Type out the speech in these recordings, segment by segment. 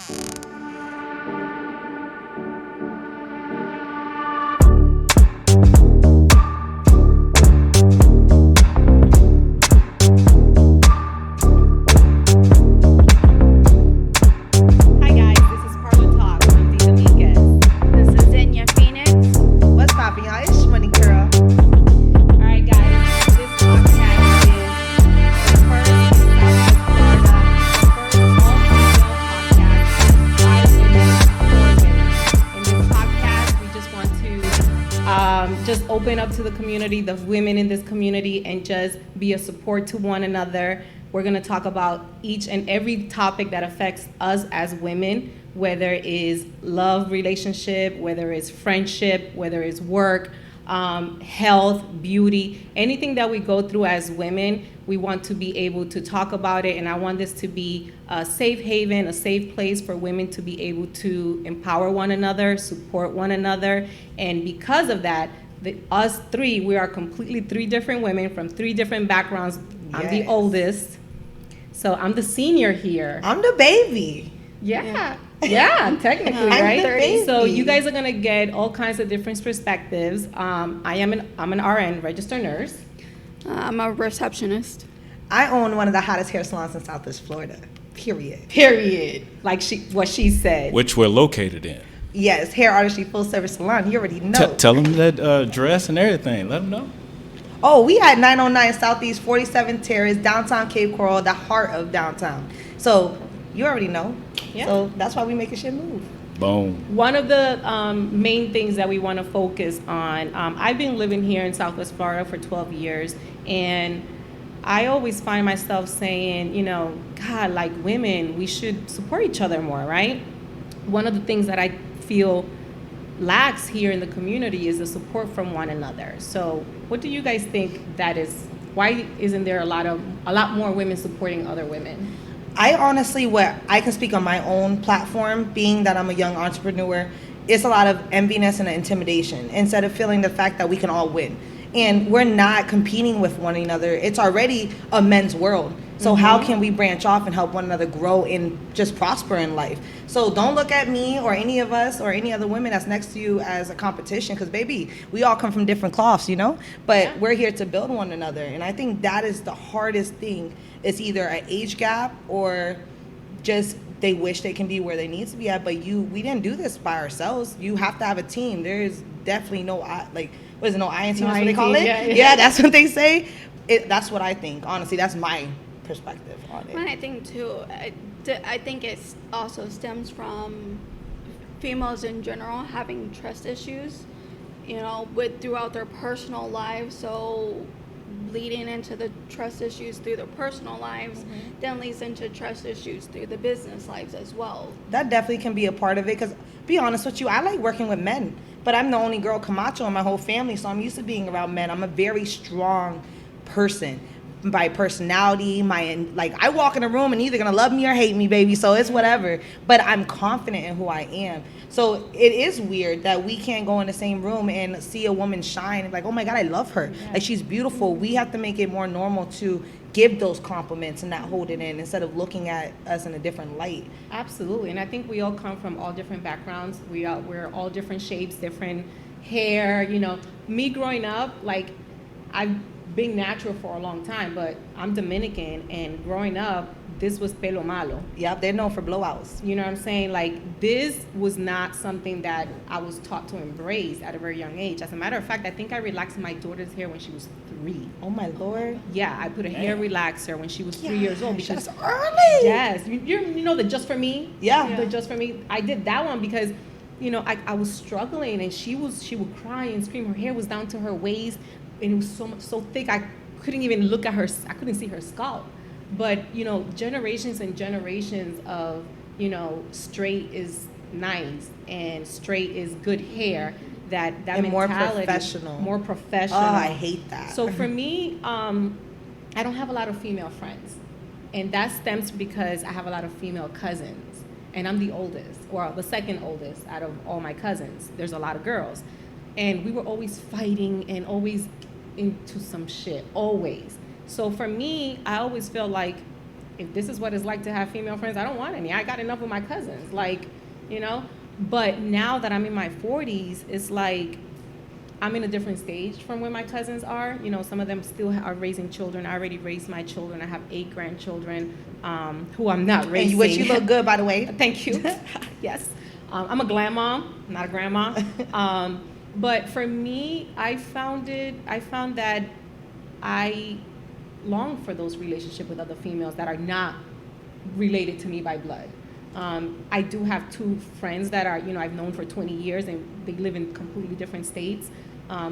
Hi guys, this is Parlor Talk. I'm Dee Dominguez. This is Enya. What's poppin', y'all? It's Shhmoney, girl. All right, guys, this podcast is the first in Southwest Florida, the first all-female podcast by women for women. In this podcast, we just want to just open up to the community, the women in this community, and just be a support to one another. We're going to talk about each and every topic that affects us as women, whether it is love relationship, whether it's friendship, whether it's work, health, beauty, anything that we go through as women, we want to be able to talk about it. And I want this to be a safe haven, a safe place for women to be able to empower one another, support one another. And because of that, us three, we are completely three different women from three different backgrounds. I'm the Yes. oldest. So I'm the senior here. I'm the baby. Yeah, technically, I'm right? the baby. So you guys are gonna get all kinds of different perspectives. I'm an RN, registered nurse. I'm a receptionist. I own one of the hottest hair salons in Southwest Florida. Period. Period. Like what she said. Which we're located in. Yes, hair artistry full service salon. You already know. Tell them that address and everything. Let them know. Oh, we at 909 Southeast 47th Terrace, downtown Cape Coral, the heart of downtown. So you already know. Yeah. So that's why we making shit move. Boom. One of the main things that we want to focus on, I've been living here in Southwest Florida for 12 years, and I always find myself saying, God, like women, we should support each other more, right? One of the things that I feel lacks here in the community is the support from one another. So what do you guys think that is? Why isn't there a lot more women supporting other women? I honestly, what I can speak on my own platform, being that I'm a young entrepreneur, it's a lot of enviness and intimidation instead of feeling the fact that we can all win. And we're not competing with one another. It's already a men's world. So how can we branch off and help one another grow and just prosper in life? So don't look at me or any of us or any other women that's next to you as a competition, because baby, we all come from different cloths, but we're here to build one another. And I think that is the hardest thing. It's either an age gap or just they wish they can be where they need to be at, but we didn't do this by ourselves. You have to have a team. There is definitely no what is it, no I in team, that's what they call it? Yeah, that's what they say. That's what I think. Honestly, that's my perspective on it. And I think too, I think it also stems from females in general having trust issues, throughout their personal lives. So leading into the trust issues through their personal lives, then leads into trust issues through the business lives as well. That definitely can be a part of it, because be honest with you, I like working with men, but I'm the only girl Camacho in my whole family, so I'm used to being around men. I'm a very strong person by personality. I walk in a room and either gonna love me or hate me, baby, so it's whatever, but I'm confident in who I am. So it is weird that we can't go in the same room and see a woman shine and like, oh my God, I love her. Like, she's beautiful. We have to make it more normal to give those compliments and not hold it in instead of looking at us in a different light. Absolutely, and I think we all come from all different backgrounds. We're all different shapes, different hair. Me growing up, I've been natural for a long time, but I'm Dominican, and growing up, this was pelo malo. Yep, they're known for blowouts. You know what I'm saying? This was not something that I was taught to embrace at a very young age. As a matter of fact, I think I relaxed my daughter's hair when she was 3. Oh my Lord. Yeah, I put a hair relaxer when she was 3 years old because that's early. Yes, you know the Just For Me. Yeah. The Just For Me. I did that one because I was struggling, and she would cry and scream. Her hair was down to her waist, and it was so thick I couldn't even look at her. I couldn't see her scalp. But generations and generations of straight is nice and straight is good hair. That and mentality, more professional. Oh, I hate that. So for me, I don't have a lot of female friends, and that stems because I have a lot of female cousins, and I'm the oldest, or the second oldest out of all my cousins. There's a lot of girls, and we were always fighting and always into some shit, always. So for me, I always feel like if this is what it's like to have female friends, I don't want any. I got enough with my cousins, like, you know. But now that I'm in my 40s, it's like I'm in a different stage from where my cousins are. You know, some of them still are raising children. I already raised my children. I have 8 grandchildren who I'm not raising. And which you look good, by the way. Thank you. Yes. I'm a glam mom, not a grandma. But for me, I found that I long for those relationships with other females that are not related to me by blood. I do have 2 friends that are, you know, I've known for 20 years and they live in completely different states.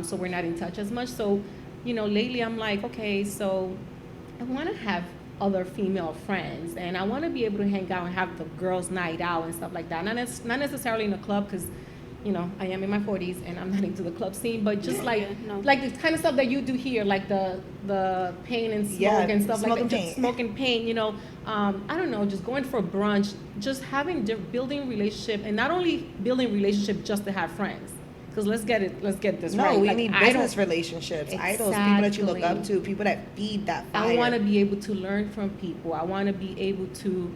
So we're not in touch as much. So, you know, lately I'm like, okay, so I want to have other female friends and I want to be able to hang out and have the girls' night out and stuff like that. Not necessarily in a club because, you know, I am in my 40s and I'm not into the club scene, but just like the kind of stuff that you do here, like the paint and smoke and stuff like that, just smoke and paint, you know. I don't know, just going for a brunch, just having building relationship, and not only building relationship just to have friends. Because let's get this right. No, we like, need business relationships, idols, people that you look up to, people that feed that fire. I want to be able to learn from people. I want to be able to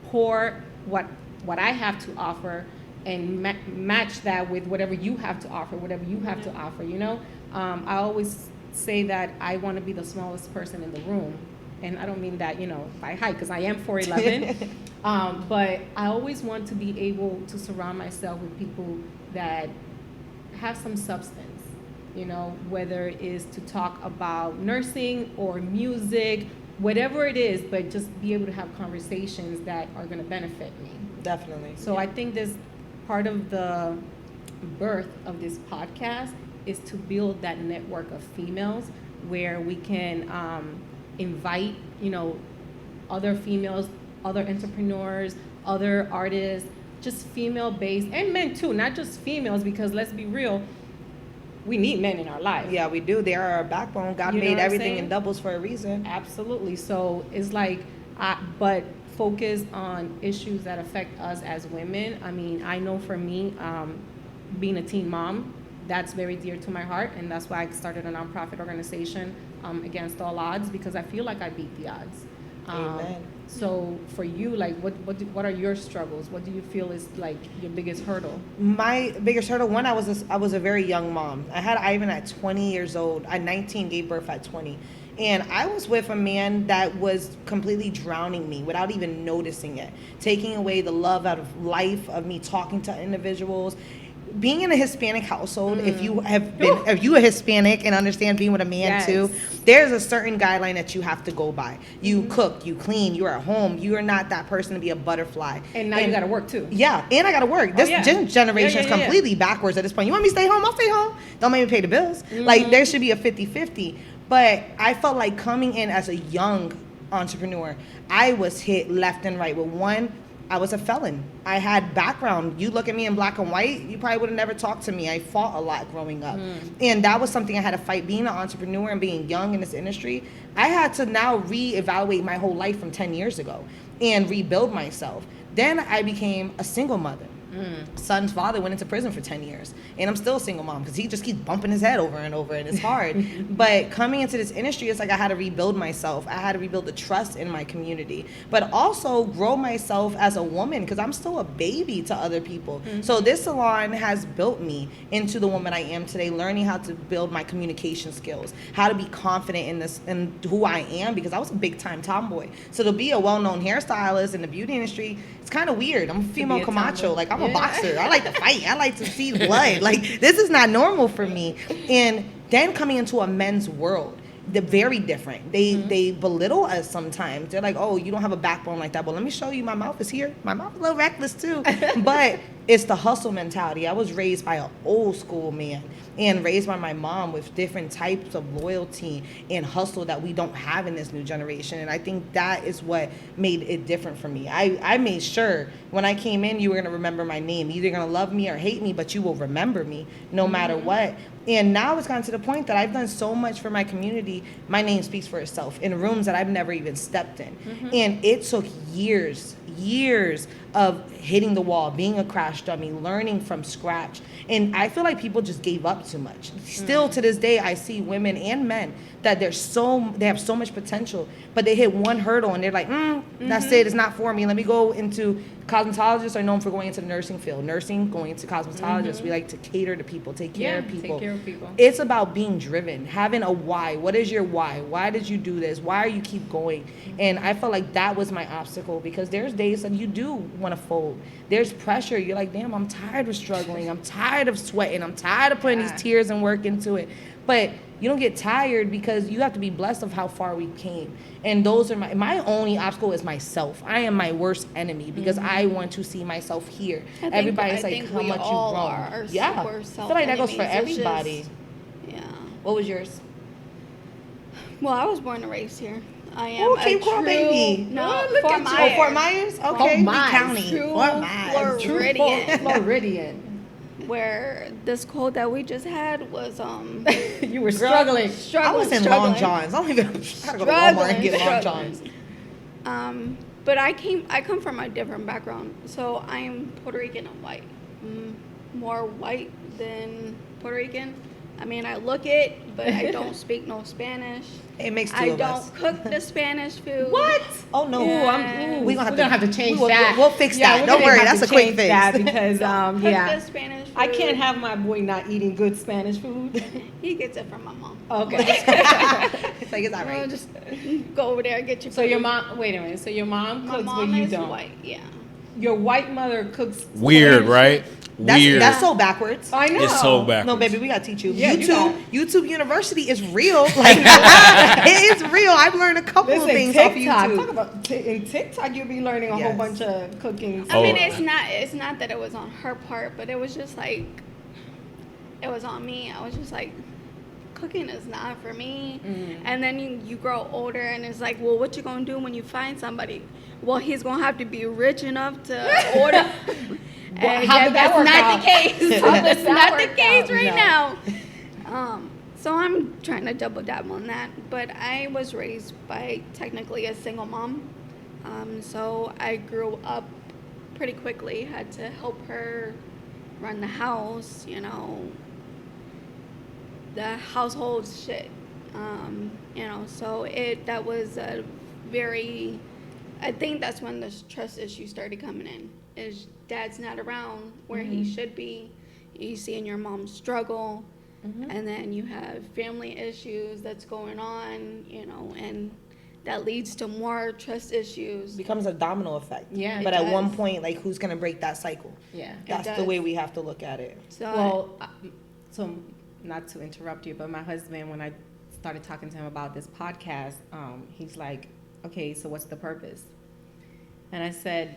pour what I have to offer and match that with whatever you have to offer, you know? I always say that I want to be the smallest person in the room. And I don't mean that, you know, by height, because I am 4'11". But I always want to be able to surround myself with people that have some substance, you know, whether it is to talk about nursing or music, whatever it is, but just be able to have conversations that are going to benefit me. Definitely. So I think this part of the birth of this podcast is to build that network of females where we can invite, you know, other females, other entrepreneurs, other artists, just female-based, and men too, not just females, because let's be real, we need men in our lives. Yeah, we do. They are our backbone. God made everything in doubles for a reason. Absolutely. So it's like, but focus on issues that affect us as women. I mean, I know for me, being a teen mom, that's very dear to my heart, and that's why I started a nonprofit organization, Against All Odds, because I feel like I beat the odds. Amen. So for you, like, what are your struggles? What do you feel is like your biggest hurdle? My biggest hurdle, one, I was a very young mom. I had Ivan at 20 years old. At 19, gave birth at 20. And I was with a man that was completely drowning me without even noticing it, taking away the love out of life, of me talking to individuals. Being in a Hispanic household, if you are Hispanic and understand being with a man too, there's a certain guideline that you have to go by. You cook, you clean, you're at home. You are not that person to be a butterfly. And now you got to work too. Yeah, and I got to work. This generation is completely backwards at this point. You want me to stay home? I'll stay home. Don't make me pay the bills. Like, there should be a 50-50. But I felt like coming in as a young entrepreneur, I was hit left and right with one. I was a felon. I had background. You look at me in black and white, you probably would have never talked to me. I fought a lot growing up. And that was something I had to fight. Being an entrepreneur and being young in this industry, I had to now reevaluate my whole life from 10 years ago and rebuild myself. Then I became a single mother. Son's father went into prison for 10 years. And I'm still a single mom because he just keeps bumping his head over and over, and it's hard. But coming into this industry, it's like I had to rebuild myself. I had to rebuild the trust in my community, but also grow myself as a woman because I'm still a baby to other people. So this salon has built me into the woman I am today, learning how to build my communication skills, how to be confident in this and who I am, because I was a big time tomboy. So to be a well-known hairstylist in the beauty industry, it's kind of weird. I'm a female Camacho. Like, I'm a boxer. I like to fight. I like to see blood. Like, this is not normal for me. And then coming into a men's world, they're very different. They belittle us sometimes. They're like, oh, you don't have a backbone like that. But let me show you, my mouth is here. My mouth is a little reckless too. But it's the hustle mentality. I was raised by an old school man and raised by my mom with different types of loyalty and hustle that we don't have in this new generation. And I think that is what made it different for me. I made sure when I came in, you were going to remember my name. You're either going to love me or hate me, but you will remember me no matter what. And now it's gotten to the point that I've done so much for my community. My name speaks for itself in rooms that I've never even stepped in. And it took years years of hitting the wall, being a crash dummy, learning from scratch. And I feel like people just gave up too much. Still to this day, I see women and men that they have so much potential, but they hit one hurdle and they're like, that's it, it's not for me. Let me go into cosmetologists are known for going into the nursing field. Nursing, going into cosmetologists. We like to cater to people, take care of people. Take care of people. It's about being driven, having a why. What is your why? Why did you do this? Why are you keep going? And I felt like that was my obstacle, because there's days that you do want to fold. There's pressure. You're like, damn, I'm tired of struggling. I'm tired of sweating. I'm tired of putting these tears and work into it. But you don't get tired, because you have to be blessed of how far we came. And those are my only obstacle is myself. I am my worst enemy, because I want to see myself here. Everybody's like, how much you've grown. Yeah, I feel like that goes for everybody. Yeah. What was yours? Well, I was born and raised here. I am Oh, Cape Coral baby. No, look Fort at you. Myers. Oh, Fort Myers? Okay, Myers. County. True Fort Myers. Floridian. Floridian. Where this cold that we just had was You were struggling. I was in Long John's. I don't even. I gotta go to Walmart and get Long John's. But I come from a different background. So I'm Puerto Rican and white. More white than Puerto Rican. I mean, I look it, but I don't speak no Spanish. It makes two I of us. don't cook the Spanish food. What? Oh no. Yeah. We're gonna have to change that. We'll fix that. we're Don't gonna worry, have that's to a quick change fix. that because Cook yeah. the Spanish food. I can't have my boy not eating good Spanish food. He gets it from my mom. Okay. It's like, it's all Well, right. just go over there and get your So food. your mom, wait a minute. So your mom My cooks, mom but you is don't. white, yeah. Your white mother cooks. Weird, Spanish. right? Weird. That's so backwards. I know. It's so backwards. No, baby, we gotta teach you. Yeah, you YouTube University is real. Like it is real. I've learned a couple of Listen, things off TikTok. YouTube. Talk about in TikTok, you'll be learning a whole Yes. bunch of cooking. I mean, Oh. it's not that it was on her part, but it was just like, it was on me. I was just like, cooking is not for me. And then you grow older and it's like, well, what you gonna do when you find somebody? Well, he's gonna have to be rich enough to order. And how did that that's work not out? the case. How did That's that not the work case out? right now. So I'm trying to double dab on that. But I was raised by technically a single mom. So I grew up pretty quickly, had to help her run the house, you know, the household shit. So that was a very, I think that's when the trust issue started coming in. Is dad's not around where he should be. You seeing your mom struggle, and then you have family issues that's going on, and that leads to more trust issues. Becomes a domino effect. Yeah, But it at one does. point, like, who's gonna break that cycle? Yeah. That's the does. way we have to look at it. So Well, so not to interrupt you, but my husband, when I started talking to him about this podcast, he's like, okay, so what's the purpose? And I said,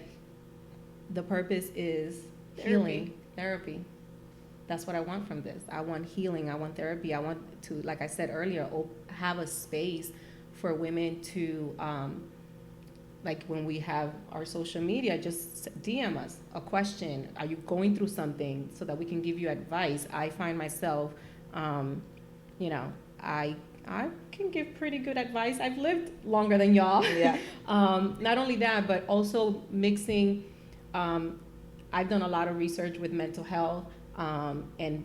the purpose is healing, therapy. That's what I want from this. I want healing. I want therapy. I want to, like I said earlier, have a space for women to, like when we have our social media, just DM us a question. Are you going through something, so that we can give you advice? I find myself, I can give pretty good advice. I've lived longer than y'all. Yeah. Not only that, but also mixing. I've done a lot of research with mental health and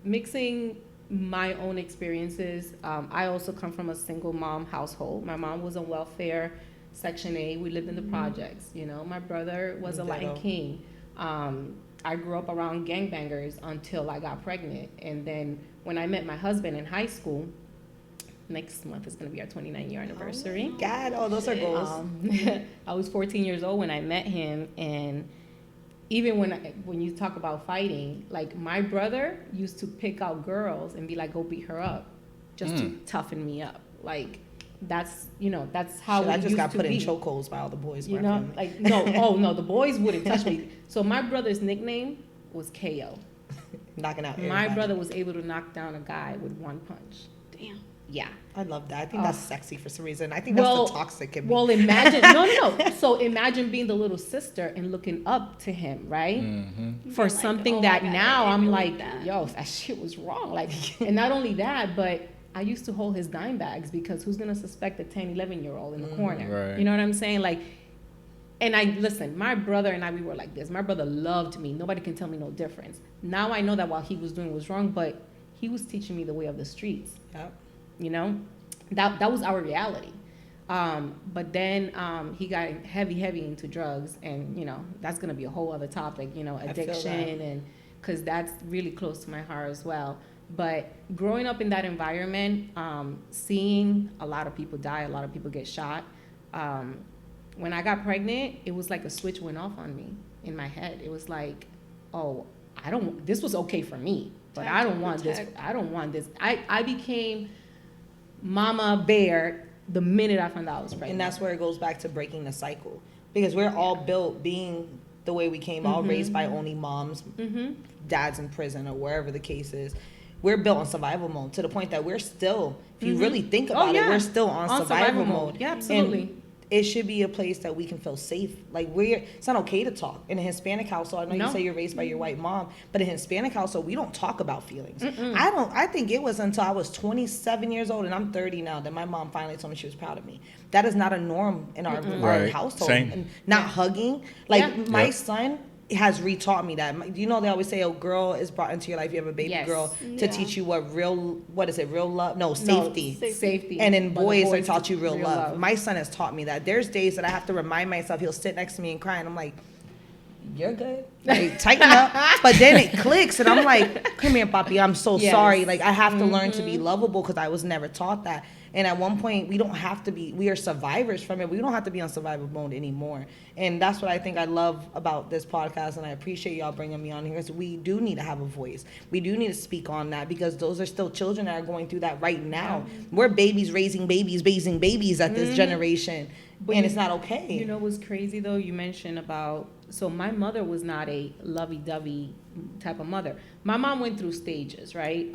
mixing my own experiences. I also come from a single mom household. My mom was on welfare, Section 8. We lived in the projects. My brother was a Latin King. I grew up around gangbangers until I got pregnant. And then when I met my husband in high school, next month is going to be our 29-year anniversary. God, those are goals. I was 14 years old when I met him, and even when you talk about fighting, like my brother used to pick out girls and be like, go beat her up, just to toughen me up. Like that's how Shit, I it just used got to put in be. chokeholds by all the boys. in my family. Like no, the boys wouldn't touch me. So my brother's nickname was KO. Knocking out My everybody. brother was able to knock down a guy with one punch. damn. Yeah. I love that. I think that's sexy for some reason. I think that's the toxic in me. Well, imagine no. So imagine being the little sister and looking up to him, right? For You're like, something oh that my God, now I I'm didn't like, believe that. yo, that shit was wrong. Like, and not only that, but I used to hold his dime bags, because who's gonna suspect a 10, 11-year-old in the corner? Right. You know what I'm saying? Like, And listen, my brother and I, we were like this. My brother loved me. Nobody can tell me no difference. Now I know that what he was doing was wrong, but he was teaching me the way of the streets. Yep. You know, that was our reality. But then he got heavy into drugs, and you know that's gonna be a whole other topic. You know, addiction, and because that's really close to my heart as well. But growing up in that environment, seeing a lot of people die, a lot of people get shot. When I got pregnant, it was like a switch went off on me in my head. It was like, oh, this was okay for me, but I don't want this. I don't want this. I became Mama Bear the minute I found out I was pregnant. And that's where it goes back to breaking the cycle. Because we're all built being the way we came, all raised by only moms, dads in prison, or wherever the case is. We're built on survival mode to the point that we're still, if you really think about it, we're still on survival mode. Yeah, absolutely. And it should be a place that we can feel safe. Like it's not okay to talk. In a Hispanic household, I know you say you're raised by your white mom, but in a Hispanic household, we don't talk about feelings. I think it was until I was 27 years old, and I'm 30 now, that my mom finally told me she was proud of me. That is not a norm in our household. Same. And not hugging. Like my son has retaught me that. You know, they always say a girl is brought into your life. You have a baby girl to teach you real love? No, safety. Safety. And then boys are taught you real love. My son has taught me that. There's days that I have to remind myself. He'll sit next to me and cry, and I'm like, you're good. Like, tighten up. But then it clicks, and I'm like, come here, Papi. I'm so sorry. Like, I have to learn to be lovable because I was never taught that. And at one point, we don't have to be, we are survivors from it. We don't have to be on survival mode anymore. And that's what I think I love about this podcast. And I appreciate y'all bringing me on here. Because we do need to have a voice. We do need to speak on that, because those are still children that are going through that right now. We're babies raising babies at this generation. And it's not okay. You know what's crazy though? You mentioned about, so my mother was not a lovey-dovey type of mother. My mom went through stages, right?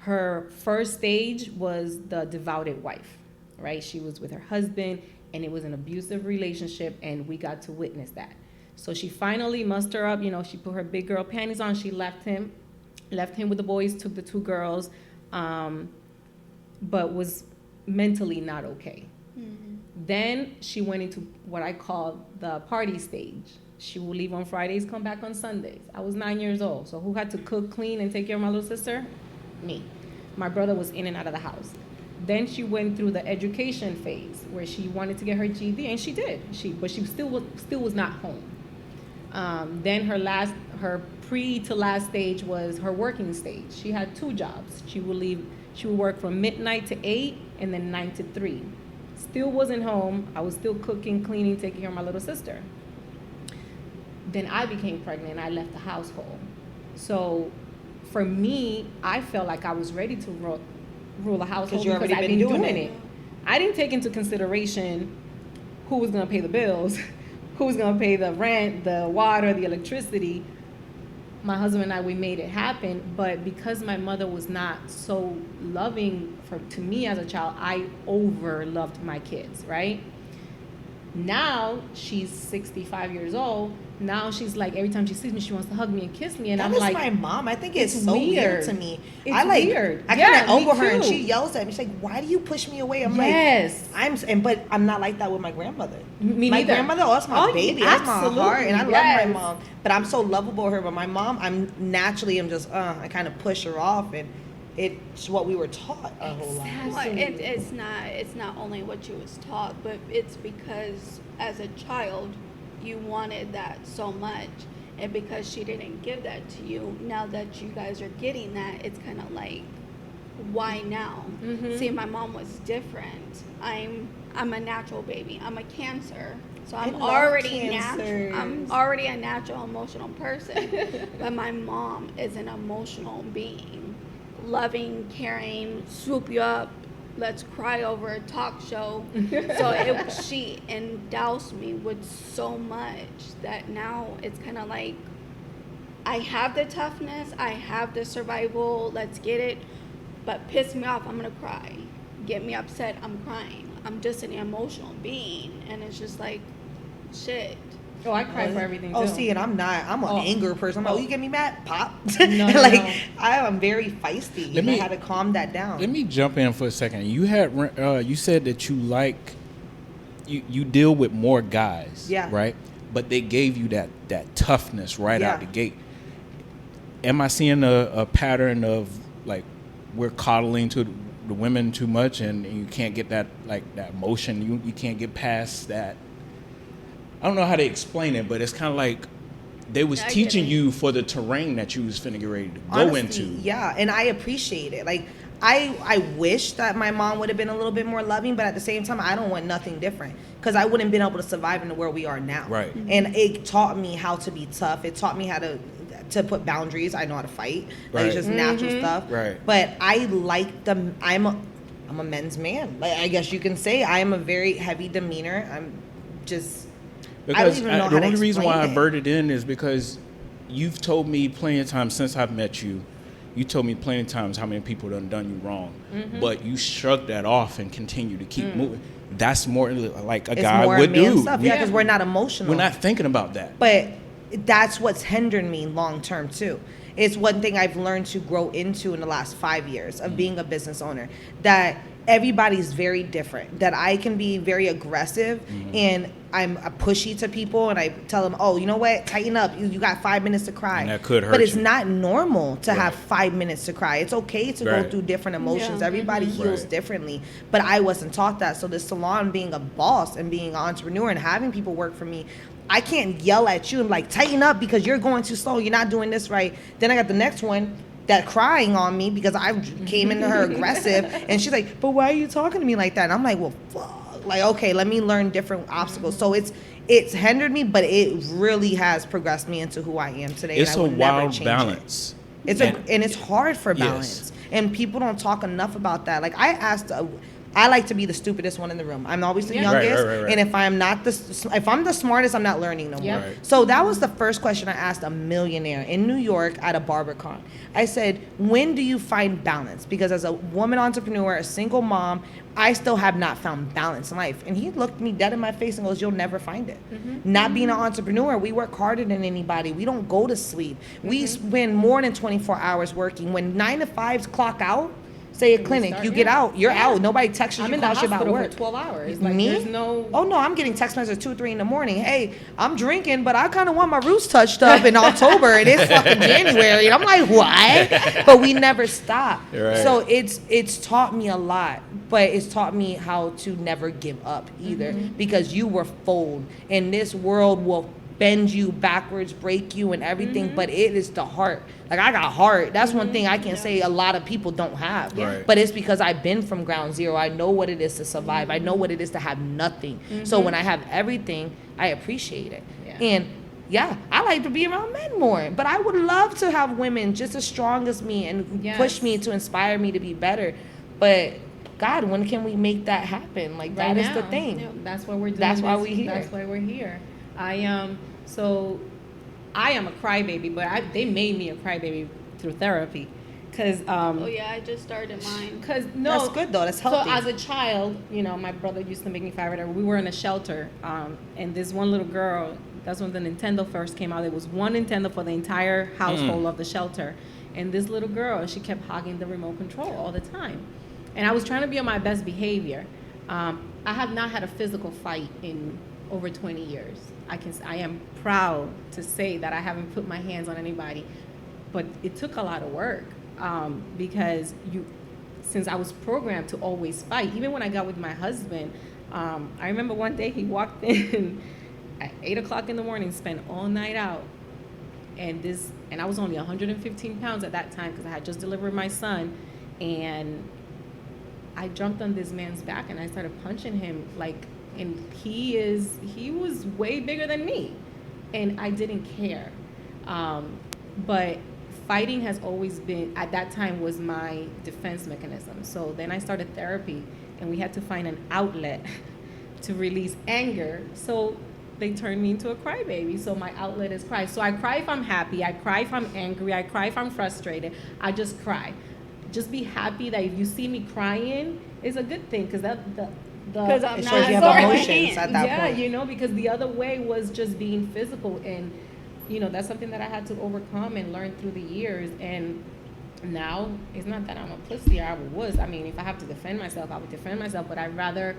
Her first stage was the devoted wife, right? She was with her husband, and it was an abusive relationship, and we got to witness that. So she finally mustered up, you know, she put her big girl panties on, she left him with the boys, took the 2 girls, but was mentally not okay. Then she went into what I call the party stage. She would leave on Fridays, come back on Sundays. I was 9 years old, so who had to cook, clean, and take care of my little sister? Me. My brother was in and out of the house. Then she went through the education phase where she wanted to get her GED, and she did. But she still was not home. Then her pre to last stage was her working stage. She had 2 jobs. She would work from midnight to 8 and then 9 to 3. Still wasn't home. I was still cooking, cleaning, taking care of my little sister. Then I became pregnant and I left the household. So for me, I felt like I was ready to rule a household because I've been doing it. I didn't take into consideration who was going to pay the bills, who was going to pay the rent, the water, the electricity. My husband and I, we made it happen, but because my mother was not so loving to me as a child, I over-loved my kids, right? Now she's 65 years old. Now she's like, every time she sees me, she wants to hug me and kiss me, and I'm like, my mom. I think it's so weird to me. It's weird. I kind of over her, and she yells at me. She's like, "Why do you push me away?" I'm like, but I'm not like that with my grandmother. Me my neither. grandmother, that's my baby, that's my heart, and I love my mom. But I'm so lovable with her. But my mom, I'm just, I kind of push her off, and it's what we were taught our whole life. Well, it's not only what you was taught, but it's because as a child you wanted that so much, and because she didn't give that to you, now that you guys are getting that, it's kind of like, why now? See, my mom was different. I'm a natural baby. I'm a Cancer, so I'm already natural. I'm already a natural emotional person. But my mom is an emotional being, loving, caring, swoop you up, let's cry over a talk show. So she endows me with so much that now it's kind of like, I have the toughness, I have the survival, let's get it, but piss me off, I'm gonna cry. Get me upset, I'm crying. I'm just an emotional being, and it's just like, shit. Oh, I cry for everything too. Oh, see, and I'm an anger person. I'm like, you get me mad? Pop. No, I am very feisty, and I had to calm that down. Let me jump in for a second. You said that you like you deal with more guys, Yeah. right? But they gave you that toughness right out the Yeah. gate. Am I seeing a pattern of like we're coddling to the women too much, and you can't get that motion? You can't get past that. I don't know how to explain it, but it's kind of like they was I get teaching it. you for the terrain that you was finna get ready to go Honestly, into. yeah, and I appreciate it. Like I wish that my mom would have been a little bit more loving, but at the same time, I don't want nothing different because I wouldn't have been able to survive in the world we are now. Right. And it taught me how to be tough. It taught me how to put boundaries. I know how to fight. Like it's Right. just natural stuff. Right. But I like them. I'm a men's man. Like I guess you can say I am a very heavy demeanor. I'm just. I don't Because even know how the to only reason why I explain it. verted in is because you've told me plenty of times since I've met you. You told me plenty of times how many people done you wrong, but you shrugged that off and continue to keep moving. That's more like a It's guy more would man do. stuff. Yeah, because we're not emotional. We're not thinking about that. But that's what's hindering me long term too. It's one thing I've learned to grow into in the last 5 years of being a business owner, that everybody's very different, that I can be very aggressive and I'm pushy to people and I tell them, oh, you know what, tighten up, you got 5 minutes to cry. And that could hurt but it's you. not normal to Right. have 5 minutes to cry. It's okay to go Right. through different emotions. Yeah. Everybody heals Right. differently, but I wasn't taught that. So the salon, being a boss and being an entrepreneur and having people work for me, I can't yell at you and like tighten up because you're going too slow, you're not doing this right. Then I got the next one that crying on me because I came into her aggressive and she's like, but why are you talking to me like that? And I'm like, well, fuck. Like, okay, let me learn different obstacles. So it's hindered me, but it really has progressed me into who I am today. It's and I a would never wild change balance. It. And it's hard for balance. And people don't talk enough about that. Like I like to be the stupidest one in the room. I'm always the Yeah. youngest, Right. and if I'm the smartest, I'm not learning no more. Yeah. Right. So that was the first question I asked a millionaire in New York at a BarberCon. I said, "When do you find balance?" Because as a woman entrepreneur, a single mom, I still have not found balance in life. And he looked me dead in my face and goes, "You'll never find it." Not being an entrepreneur, we work harder than anybody. We don't go to sleep. We spend more than 24 hours working. When 9 to 5s clock out, say a clinic, start, you get yeah. out, you're Yeah. out. Nobody texts you, I'm in the calls you about hospital for work. 12 hours. Like, Me? there's no. Oh no, I'm getting text messages 2, 3 in the morning. Hey, I'm drinking, but I kind of want my roots touched up in October, and it's fucking January. And I'm like, what? But we never stop. Right. So it's taught me a lot, but it's taught me how to never give up either, because you were fold, and this world will bend you backwards, break you, and everything. But it is the heart. Like I got heart. That's one thing I can say a lot of people don't have. Right. But it's because I've been from ground zero. I know what it is to survive. I know what it is to have nothing. So when I have everything, I appreciate it. Yeah. And yeah, I like to be around men more. But I would love to have women just as strong as me and Yes. push me to inspire me to be better. But God, when can we make that happen? Like Right that is the now. thing. Yeah. That's why we're doing That's why this. we're here. That's why we're here. So I am a crybaby, but they made me a crybaby through therapy, because Oh yeah, I just started mine. no, That's good though. That's healthy. So as a child, my brother used to make me cry. Whatever. We were in a shelter, and this one little girl. That's when the Nintendo first came out. There was one Nintendo for the entire household of the shelter, and this little girl, she kept hogging the remote control all the time, and I was trying to be on my best behavior. I have not had a physical fight in over 20 years. I am proud to say that I haven't put my hands on anybody, but it took a lot of work, because since I was programmed to always fight, even when I got with my husband, I remember one day he walked in at 8 o'clock in the morning, spent all night out, and I was only 115 pounds at that time because I had just delivered my son, and I jumped on this man's back and I started punching him and he was way bigger than me, and I didn't care. But fighting has always been, at that time, was my defense mechanism. So then I started therapy, and we had to find an outlet to release anger. So they turned me into a crybaby. So my outlet is cry. So I cry if I'm happy. I cry if I'm angry. I cry if I'm frustrated. I just cry. Just be happy that if you see me crying, it's a good thing, because Because I'm It not shows you have sorry. emotions at that yeah, point. because the other way was just being physical, and that's something that I had to overcome and learn through the years. And now it's not that I'm a pussy or I was. I mean, if I have to defend myself, I would defend myself, but I'd rather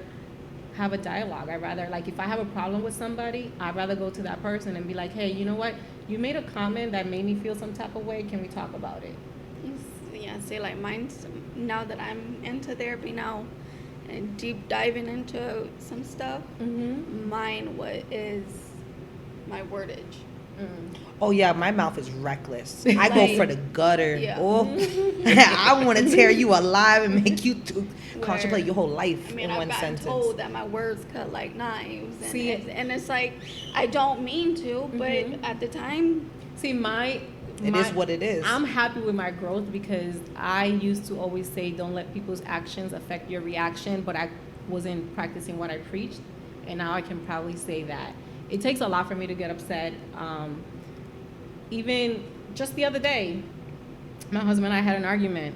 have a dialogue. I'd rather, like, if I have a problem with somebody, I'd rather go to that person and be like, hey, you know what? You made a comment that made me feel some type of way. Can we talk about it? Yeah, see, like mine's, now that I'm into therapy now and deep diving into some stuff, mine is my wordage. Oh yeah, my mouth is reckless. I go Like, for the gutter. yeah. Oh, I want to tear you alive and make you contemplate your whole life I mean, in I've one gotten sentence. told that my words cut like knives, and, See, and it's like, I don't mean to, but at the time, See, It is what it is. I'm happy with my growth because I used to always say, don't let people's actions affect your reaction, but I wasn't practicing what I preached. And now I can probably say that. It takes a lot for me to get upset. Even just the other day, my husband and I had an argument.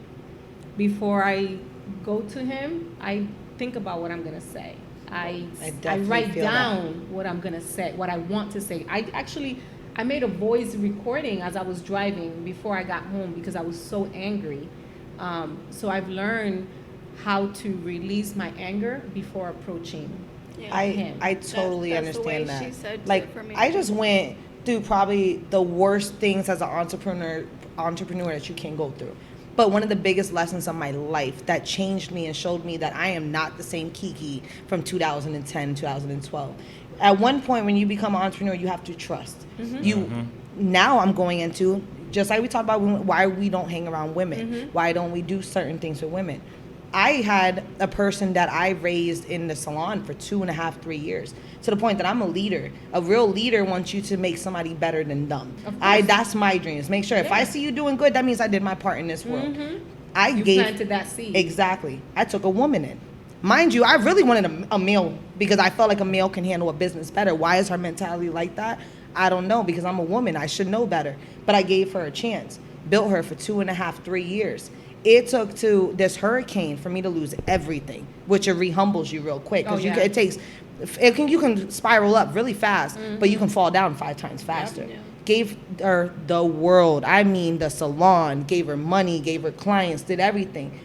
Before I go to him, I think about what I'm going to say. I definitely write feel down what I'm going to say, what I want to say. I made a voice recording as I was driving before I got home because I was so angry. So I've learned how to release my anger before approaching him. I totally that's the way understand she that. said Like, it for me. I just went through probably the worst things as an entrepreneur that you can go through. But one of the biggest lessons of my life that changed me and showed me that I am not the same Kiki from 2010, 2012. At one point when you become an entrepreneur, you have to trust. Now I'm going into, just like we talked about why we don't hang around women. Why don't we do certain things with women? I had a person that I raised in the salon for 2.5, 3 years, to the point that I'm a leader. A real leader wants you to make somebody better than them. That's my dreams. Make sure if I see you doing good, that means I did my part in this world. You planted that seed. Exactly. I took a woman in. Mind you, I really wanted a male because I felt like a male can handle a business better. Why is her mentality like that? I don't know, because I'm a woman. I should know better. But I gave her a chance. Built her for 2.5, 3 years. It took to this hurricane for me to lose everything, which it re-humbles you real quick. Because you can spiral up really fast, but you can fall down 5 times faster. Yeah. Gave her the world. I mean, the salon. Gave her money, gave her clients, did everything.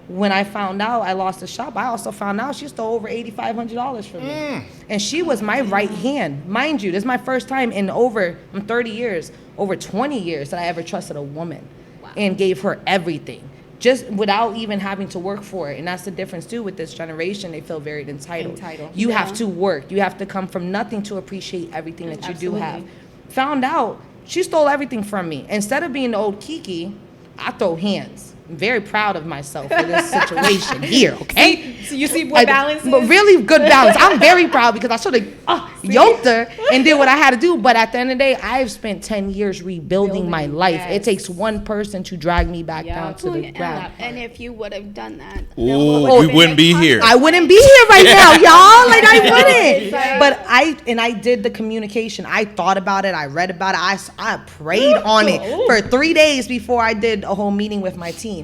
When I found out I lost the shop, I also found out she stole over $8,500 from me. And she was my right hand. Mind you, this is my first time in I'm 30 years, over 20 years that I ever trusted a woman and gave her everything. Just without even having to work for it. And that's the difference too with this generation. They feel very entitled. You have to work. You have to come from nothing to appreciate everything that you do have. Found out she stole everything from me. Instead of being the old Kiki, I throw hands. I'm very proud of myself for this situation here, okay? So you see what balance is? But really good balance. I'm very proud because I should have yoked her and did what I had to do. But at the end of the day, I've spent 10 years rebuilding my life. Yes. It takes one person to drag me back down to the ground. And if you would have done that, Ooh, we wouldn't be here. I wouldn't be here right now, y'all. Like, I wouldn't. But I did the communication. I thought about it. I read about it. I prayed on it for 3 days before I did a whole meeting with my team.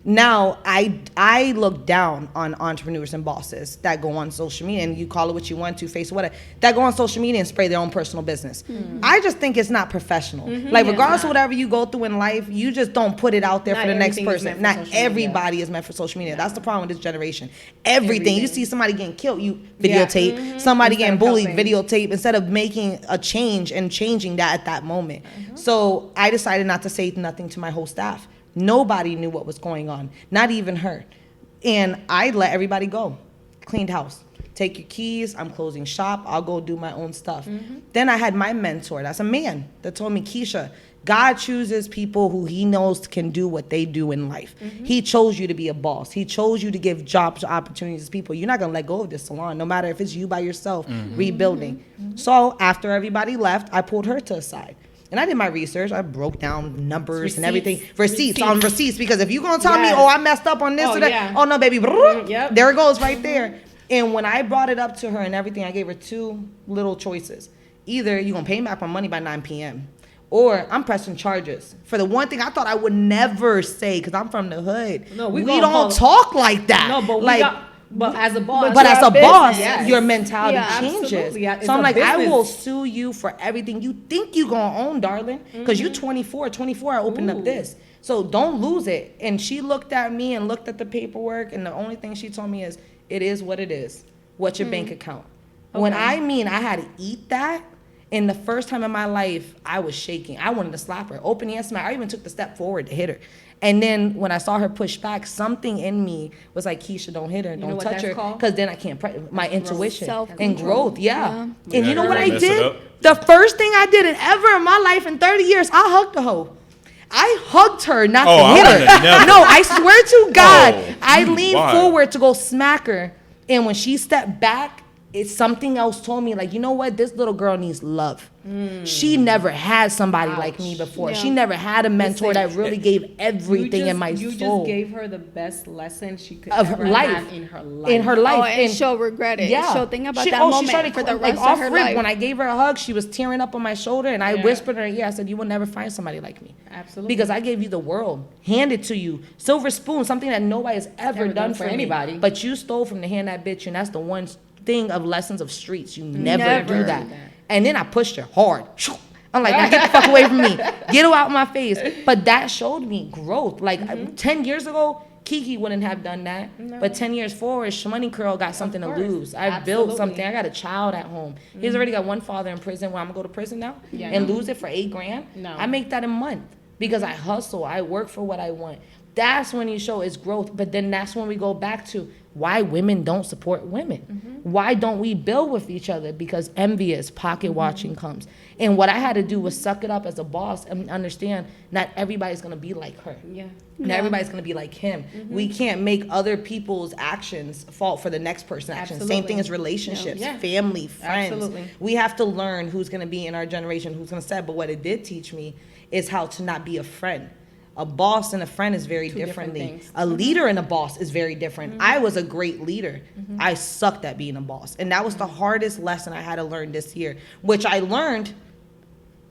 Now, I look down on entrepreneurs and bosses that go on social media, and you call it what you want to, face whatever, that go on social media and spray their own personal business. I just think it's not professional. Like, regardless of whatever you go through in life, you just don't put it out there for the next person. Not everybody is meant for social media. That's the problem with this generation. Everything. You see somebody getting killed, you videotape. Somebody getting bullied, videotape, instead of making a change and changing that at that moment. So I decided not to say nothing to my whole staff. Nobody knew what was going on, not even her. And I let everybody go. Cleaned house. Take your keys, I'm closing shop, I'll go do my own stuff. Then I had my mentor, that's a man, that told me, Keisha, God chooses people who he knows can do what they do in life. He chose you to be a boss. He chose you to give jobs opportunities to people. You're not gonna let go of this salon, no matter if it's you by yourself, rebuilding. So after everybody left, I pulled her to the side. And I did my research. I broke down numbers and everything. Receipts on receipts. Because if you're going to tell me, I messed up on this or that. Oh, no, baby. There it goes right there. And when I brought it up to her and everything, I gave her 2 little choices. Either you're going to pay me back my money by 9 p.m. or I'm pressing charges. For the one thing I thought I would never say, because I'm from the hood. No, we don't talk like that. No, but But as a boss, your mentality changes. Yeah, so I'm like, I will sue you for everything you think you gonna own, darling. Because you 24, I opened up this. So don't lose it. And she looked at me and looked at the paperwork, and the only thing she told me is, it is what it is. what's your bank account? When I mean I had to eat that, and the first time in my life, I was shaking. I wanted to slap her. Open hand smack. I even took the step forward to hit her. And then when I saw her push back, something in me was like, Keisha, don't hit her. Don't touch her. Because then I can't, my intuition and growth. Yeah. And you know what I did? The first thing I did ever in my life in 30 years, I hugged the hoe. I hugged her, not to hit her. No, I swear to God, I leaned forward to go smack her. And when she stepped back, it's something else told me, like, you know what? This little girl needs love. She never had somebody like me before. She never had a mentor that really gave everything in my soul. You just gave her the best lesson she could ever have in her life. In her life. Oh, and she'll regret it. Yeah. She'll think about that moment she started, for the like, rest off of her rip, life. when I gave her a hug, she was tearing up on my shoulder, and I whispered in her ear, I said, you will never find somebody like me. Absolutely. Because I gave you the world, handed to you, silver spoon, something that nobody has ever done for anybody. But you stole from the hand that bitch, and that's the one thing of lessons of streets. You never do that. And then I pushed her hard. I'm like, now get the fuck away from me. Get her out my face. But that showed me growth. Like 10 years ago, Kiki wouldn't have done that. But 10 years forward, Shhmoney Curl got something to lose. I built something. I got a child at home. He's already got one father in prison. Well, I'm going to go to prison now and lose it for $8,000. No. I make that a month because I hustle. I work for what I want. That's when you show it's growth. But then that's when we go back to why women don't support women. Why don't we build with each other? Because envious pocket watching comes. And what I had to do was suck it up as a boss and understand not everybody's going to be like her. Not everybody's going to be like him. We can't make other people's actions fault for the next person's actions. Same thing as relationships, family, friends. Absolutely. We have to learn who's going to be in our generation, who's going to say. But what it did teach me is how to not be a friend. A boss and a friend is very differently. A leader and a boss is very different. I was a great leader. I sucked at being a boss. And that was the hardest lesson I had to learn this year, which I learned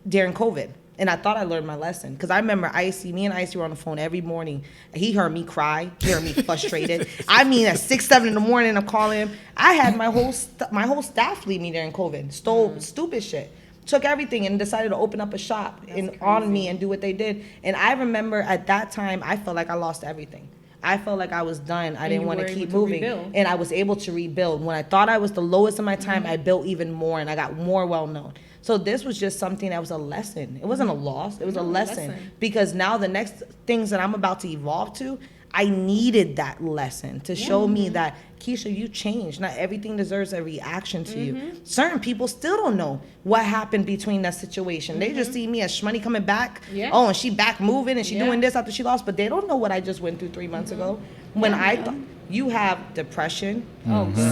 during COVID. And I thought I learned my lesson. Because I remember Icey, me and Icey were on the phone every morning. He heard me cry, he heard me frustrated. I mean, at 6, 7 in the morning, I'm calling him. I had my whole staff leave me during COVID. Stole stupid shit. Took everything and decided to open up a shop on me and do what they did. And I remember at that time, I felt like I lost everything. I felt like I was done. I didn't want to keep moving. And I was able to rebuild. When I thought I was the lowest of my time, I built even more and I got more well known. So this was just something that was a lesson. It wasn't a loss. It was a lesson. Because now the next things that I'm about to evolve to, I needed that lesson to show me that, Keisha, you changed. Not everything deserves a reaction to you. Certain people still don't know what happened between that situation. They just see me as Shhmoney coming back. Oh, and she back moving and she doing this after she lost. But they don't know what I just went through 3 months ago. When I thought, you have depression,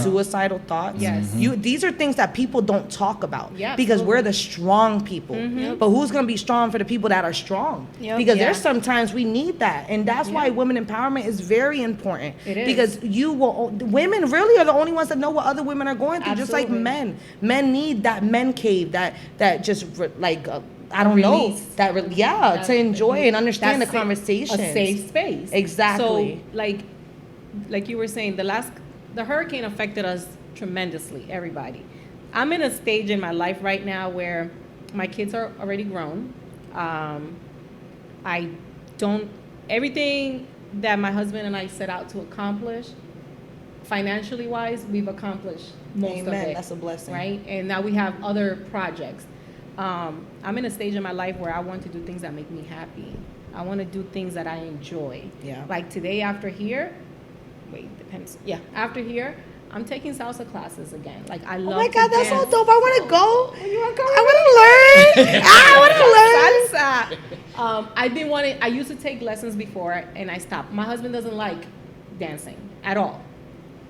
suicidal thoughts. These are things that people don't talk about because we're the strong people. But who's going to be strong for the people that are strong? Because there's sometimes we need that. And that's why women empowerment is very important. It is. Because women really are the only ones that know what other women are going through, just like men. Men need that men cave, that just I don't know, to enjoy and understand the conversation. A safe space. Exactly. So, like you were saying, the hurricane affected us tremendously, everybody. I'm in a stage in my life right now where my kids are already grown. Everything that my husband and I set out to accomplish, financially wise, we've accomplished most of it. That's a blessing. Right? And now we have other projects. I'm in a stage in my life where I want to do things that make me happy. I want to do things that I enjoy. Like today after here, after here, I'm taking salsa classes again. Like I love. Oh my God, that's dance. so dope! I want to go. You want to go? I want to learn. Salsa. I've been wanting. I used to take lessons before, and I stopped. My husband doesn't like dancing at all.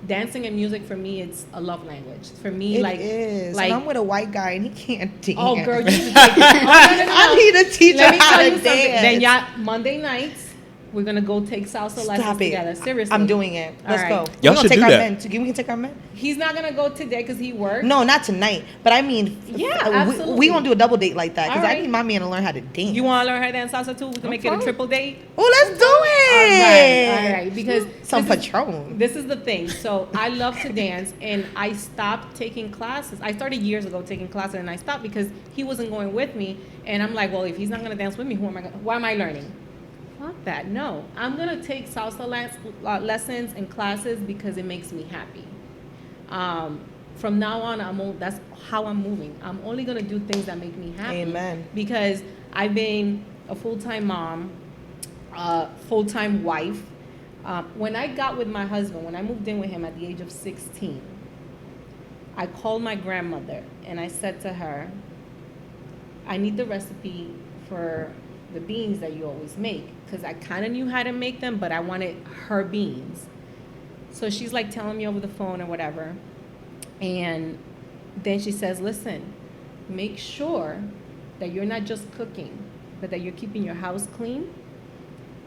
Dancing and music for me, it's a love language. For me, it is. And I'm with a white guy and he can't dance. Oh, girl, you need to take I need to teach her how to dance. Then Monday nights, we're gonna go take salsa lessons together. Seriously, I'm doing it. Let's go. Y'all should do that. We can take our men. He's not gonna go today because he works. No, not tonight. But I mean, absolutely. we gonna do a double date like that because All right. I need my man to learn how to dance. You want to learn how to dance salsa too? We can make it a triple date. Oh, let's do it. All right. Because some Patron. This is the thing. So I love to dance, and I stopped taking classes. I started years ago taking classes, and I stopped because he wasn't going with me. And I'm like, well, if he's not gonna dance with me, why am I learning? Fuck that. No, I'm gonna take salsa lessons and classes because it makes me happy. From now on, that's how I'm moving. I'm only gonna do things that make me happy. Amen. Because I've been a full-time mom, full-time wife. When I got with my husband, when I moved in with him at the age of 16, I called my grandmother and I said to her, I need the recipe for the beans that you always make, because I kind of knew how to make them, but I wanted her beans. So she's like telling me over the phone or whatever. And then she says, listen, make sure that you're not just cooking, but that you're keeping your house clean.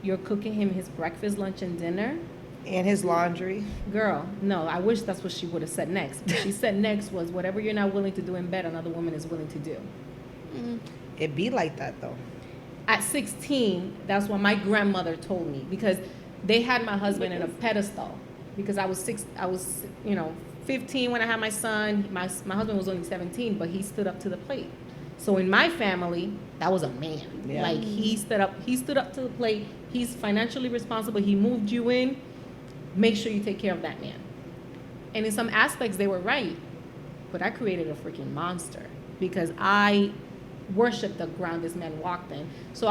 You're cooking him his breakfast, lunch, and dinner. And his laundry. Girl, no, I wish that's what she would have said next. What she said next was, whatever you're not willing to do in bed, another woman is willing to do. It be like that, though. At 16, that's what my grandmother told me, because they had my husband in a pedestal. Because I was 15 when I had my son. My husband was only 17, but he stood up to the plate. So in my family, that was a man. Yeah. Like he stood up to the plate. He's financially responsible. He moved you in. Make sure you take care of that man. And in some aspects, they were right. But I created a freaking monster because I worshiped the ground this man walked in. So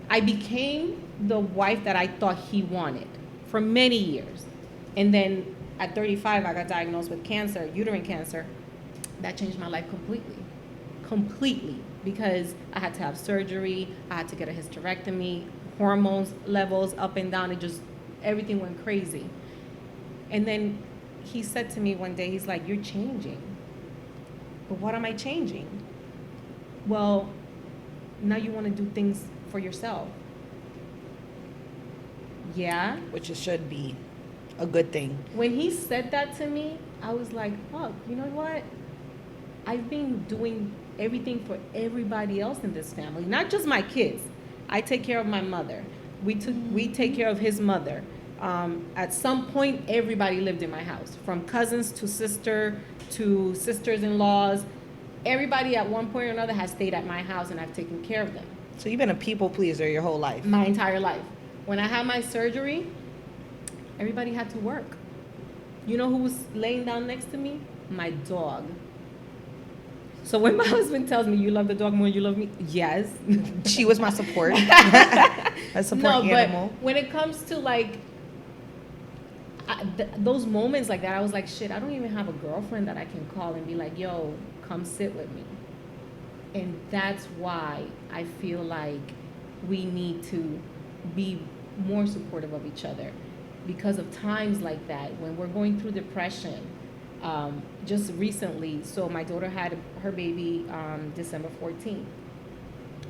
I became the wife that I thought he wanted for many years. And then at 35, I got diagnosed with cancer, uterine cancer. That changed my life completely, because I had to have surgery. I had to get a hysterectomy, hormones levels up and down. Everything went crazy. And then he said to me one day, he's like, you're changing. But what am I changing? Well, now you want to do things for yourself. Yeah. Which it should be a good thing. When he said that to me, I was like, fuck, you know what? I've been doing everything for everybody else in this family, not just my kids. I take care of my mother. We take care of his mother. At some point, everybody lived in my house, from cousins to sisters-in-laws. Everybody at one point or another has stayed at my house, and I've taken care of them. So you've been a people pleaser your whole life. My entire life. When I had my surgery, everybody had to work. You know who was laying down next to me? My dog. So when my husband tells me, you love the dog more than you love me, yes. She was my support. A support animal. But when it comes to like those moments like that, I was like, shit, I don't even have a girlfriend that I can call and be like, yo, come sit with me. And that's why I feel like we need to be more supportive of each other, because of times like that when we're going through depression. Just recently, so my daughter had her baby December 14th.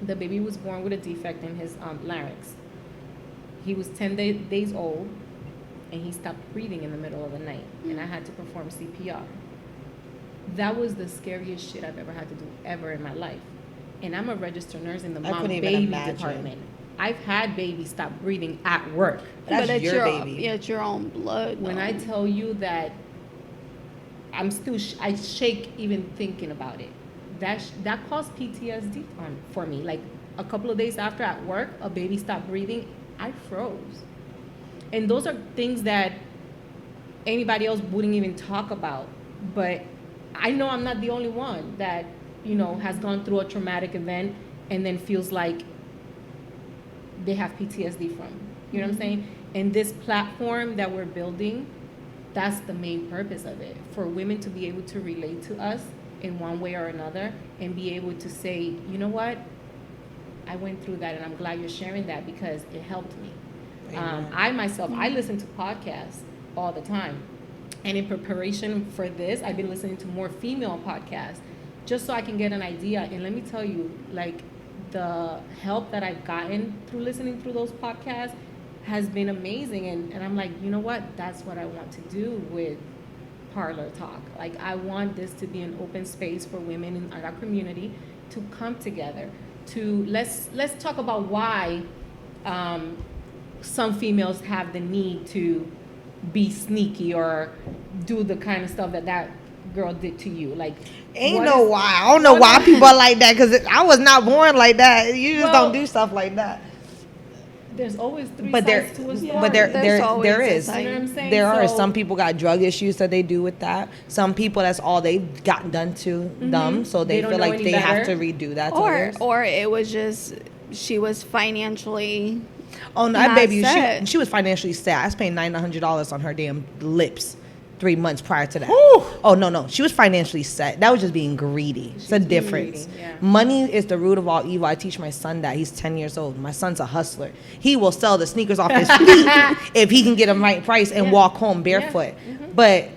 The baby was born with a defect in his larynx. He was 10 days old, and he stopped breathing in the middle of the night, and I had to perform CPR. That was the scariest shit I've ever had to do ever in my life. And I'm a registered nurse in the mom baby department. I've had babies stop breathing at work. That's but your baby. Yeah, it's your own blood. When I tell you that I'm still, I shake even thinking about it. That caused PTSD for me. Like a couple of days after at work, a baby stopped breathing, I froze. And those are things that anybody else wouldn't even talk about. But I know I'm not the only one that, has gone through a traumatic event and then feels like they have PTSD from. You know what I'm saying? And this platform that we're building, that's the main purpose of it, for women to be able to relate to us in one way or another and be able to say, you know what, I went through that and I'm glad you're sharing that because it helped me. I myself, I listen to podcasts all the time. And in preparation for this, I've been listening to more female podcasts just so I can get an idea. And let me tell you, like, the help that I've gotten through listening through those podcasts has been amazing. And I'm like, you know what? That's what I want to do with Parlor Talk. Like, I want this to be an open space for women in our community to come together. To let's talk about why some females have the need to be sneaky or do the kind of stuff that girl did to you. Like, I don't know why people are like that, because I was not born like that. You just don't do stuff like that. there's always three But there, sides to a story. but There's always there a is. side. You know what I'm saying? There are So- some people got drug issues that they do with that. Some people that's all they've gotten done to them, so They they don't feel know like any they have to better. redo that. To Or others. it was just she was financially. Oh no, not that baby, set. she was financially set. I was paying $900 on her damn lips 3 months prior to that. Oh no, she was financially set. That was just being greedy. It's a was being difference. greedy, yeah. Money is the root of all evil. I teach my son that. He's 10 years old. My son's a hustler. He will sell the sneakers off his feet if he can get them right price and Yeah. walk home barefoot. But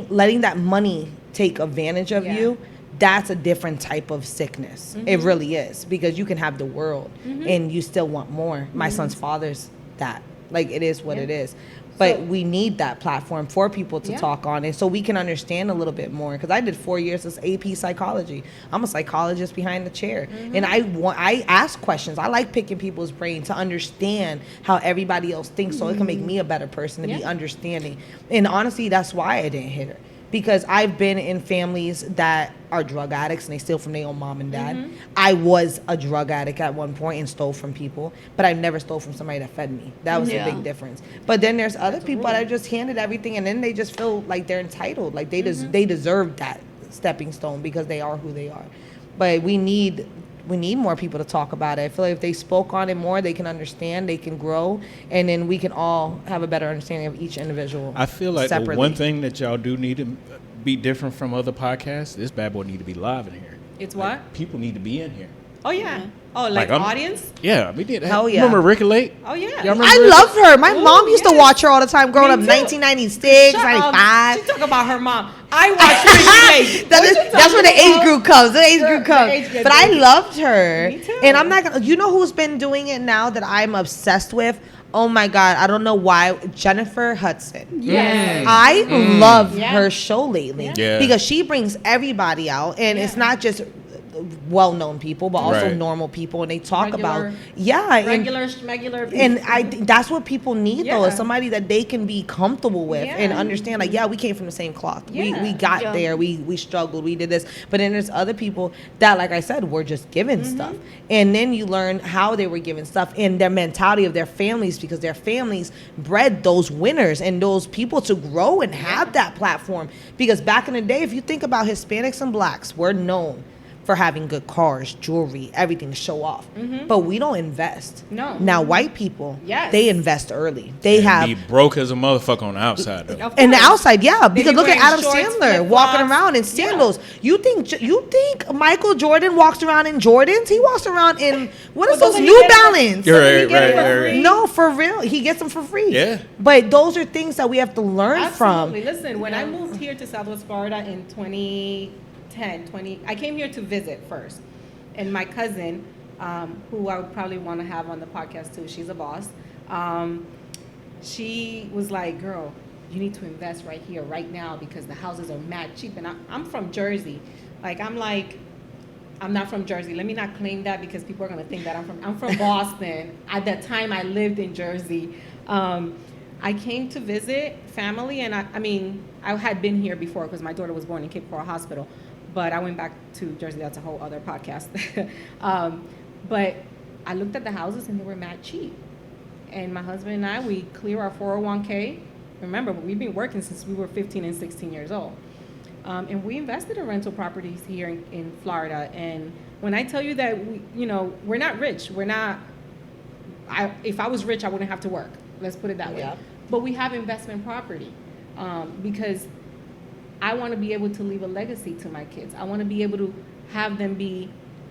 letting that money take advantage of Yeah. you, that's a different type of sickness. It really is, because you can have the world and you still want more. My son's father's that. Like, it is what Yeah. it is. But So- we need that platform for people to Yeah. talk on it so we can understand a little bit more. Because I did 4 years as AP psychology. I'm a psychologist behind the chair. And I ask questions. I like picking people's brain to understand how everybody else thinks so it can make me a better person to be Yeah. understanding. And honestly, that's why I didn't hit her. Because I've been in families that are drug addicts and they steal from their own mom and dad. I was a drug addict at one point and stole from people, but I never stole from somebody that fed me. That was a Yeah. big difference. But then there's other people that are just handed everything and then they just feel like they're entitled, like they they deserve that stepping stone because they are who they are. But we need more people to talk about it. I feel like if they spoke on it more, they can understand, they can grow, and then we can all have a better understanding of each individual. I feel like the separately. one thing that y'all do need to be different from other podcasts, this bad boy need to be live in here. It's Like, what? people need to be in here. Oh yeah. Oh, Like, like I'm- audience? Yeah, we did. Hell yeah. Remember Ricky Lake? Oh yeah. Y'all remember I Ricky? love her. My Ooh, mom used to yes. watch her all the time growing Me up, too. 1996, Shut up. 95. She talk about her mom. I watched Ricky Lake. That's where the age group comes. The age group The comes. age group. But I loved her. Me too. And I'm not gonna. You know who's been doing it now that I'm obsessed with? Oh my God, I don't know why. Jennifer Hudson. Yes. I love Yeah. her show lately Yeah. because she brings everybody out, and it's not just well-known people, but also Right. normal people, and they talk about Regular- and Regular, schmegular. and I think that's what people need though, is Yeah. somebody that they can be comfortable with and Yeah. understand, like, yeah, we came from the same cloth. Yeah. We got Yeah. there, we struggled, we did this. But then there's other people that, like I said, were just given Mm-hmm. stuff. And then you learn how they were given stuff and their mentality of their families, because their families bred those winners and those people to grow and have that platform. Because back in the day, if you think about Hispanics and blacks, we're known for having good cars, jewelry, everything to show off. But we don't invest. No. Now, white people, Yes. they invest early. They And have. be broke as a motherfucker on the outside though. Of And the course. outside, yeah, because be look at wearing Adam shorts, Sandler flip-flops. walking around in sandals. You think Michael Jordan walks around in Jordans? He walks around in what is Well, those doesn't he New get it for- Balance? You're Doesn't he right, get it right, for right, free? No, for real, he gets them for free. Yeah. But those are things that we have to learn Absolutely. from. Listen, when I moved here to Southwest Florida in 2010, I came here to visit first. And my cousin, who I would probably want to have on the podcast too, she's a boss. She was like, girl, you need to invest right here, right now, because the houses are mad cheap. And I'm from Jersey. I'm not from Jersey. Let me not claim that because people are going to think that I'm from Boston. At that time, I lived in Jersey. I came to visit family, and I had been here before because my daughter was born in Cape Coral Hospital, but I went back to Jersey. That's a whole other podcast. But I looked at the houses, and they were mad cheap. And my husband and I, we clear our 401k. Remember, we've been working since we were 15 and 16 years old. And we invested in rental properties here in Florida. And when I tell you that, we're not rich. If I was rich, I wouldn't have to work. Let's put it that way. Yep. But we have investment property because I want to be able to leave a legacy to my kids. I want to be able to have them